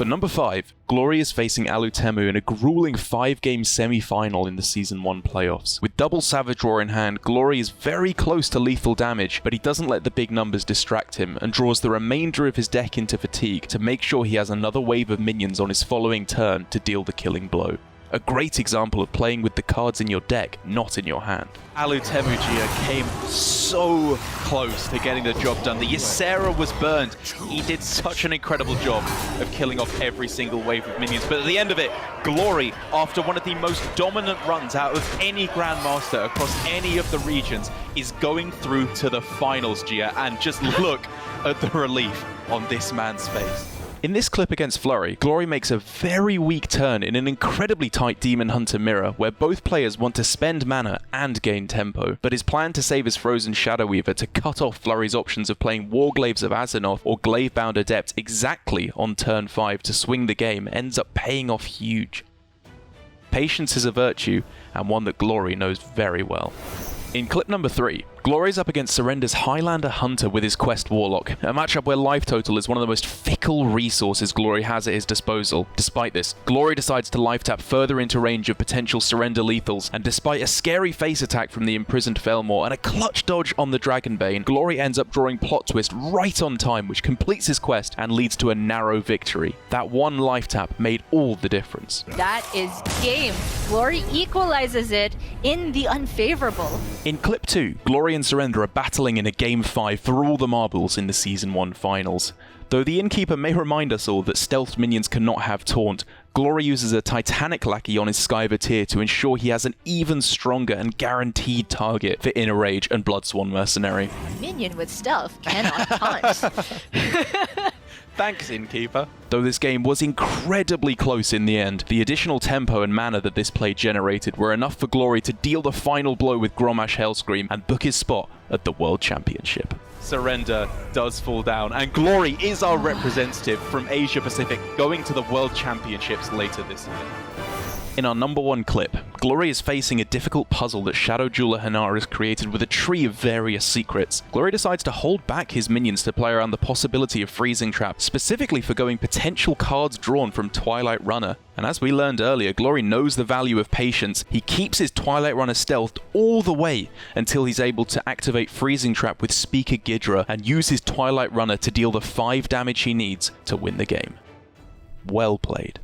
For number 5, Glory is facing Alutemu in a grueling 5-game semi-final in the Season 1 playoffs. With double Savage Roar in hand, Glory is very close to lethal damage, but he doesn't let the big numbers distract him and draws the remainder of his deck into Fatigue to make sure he has another wave of minions on his following turn to deal the killing blow. A great example of playing with the cards in your deck, not in your hand. Alutemu Gia came so close to getting the job done. The Ysera was burned. He did such an incredible job of killing off every single wave of minions. But at the end of it, Glory, after one of the most dominant runs out of any Grandmaster across any of the regions, is going through to the finals, Gia. And just look at the relief on this man's face. In this clip against Flurry, Glory makes a very weak turn in an incredibly tight Demon Hunter mirror where both players want to spend mana and gain tempo, but his plan to save his Frozen Shadow Weaver to cut off Flurry's options of playing Warglaves of Azzinoth or Glavebound Adept exactly on turn 5 to swing the game ends up paying off huge. Patience is a virtue, and one that Glory knows very well. In clip number 3, Glory is up against Surrender's Highlander Hunter with his Quest Warlock, a matchup where life total is one of the most fickle resources Glory has at his disposal. Despite this, Glory decides to life tap further into range of potential Surrender lethals, and despite a scary face attack from the imprisoned Felmore and a clutch dodge on the Dragonbane, Glory ends up drawing Plot Twist right on time, which completes his quest and leads to a narrow victory. That one life tap made all the difference. That is game. Glory equalizes it in the unfavorable. In clip 2, Glory and Surrender are battling in a Game 5 for all the marbles in the Season 1 finals. Though the Innkeeper may remind us all that stealthed minions cannot have Taunt, Glory uses a Titanic Lackey on his Skyver tier to ensure he has an even stronger and guaranteed target for Inner Rage and Bloodsworn Mercenary. Minion with stealth cannot taunt. Thanks, Innkeeper. Though this game was incredibly close in the end, the additional tempo and mana that this play generated were enough for Glory to deal the final blow with Grommash Hellscream and book his spot at the World Championship. Surrender does fall down, and Glory is our representative from Asia Pacific going to the World Championships later this year. In our number 1 clip, Glory is facing a difficult puzzle that Shadow Jeweler Hanar has created with a tree of various secrets. Glory decides to hold back his minions to play around the possibility of Freezing Trap, specifically forgoing potential cards drawn from Twilight Runner. And as we learned earlier, Glory knows the value of patience. He keeps his Twilight Runner stealthed all the way until he's able to activate Freezing Trap with Speaker Ghidra and use his Twilight Runner to deal the 5 damage he needs to win the game. Well played.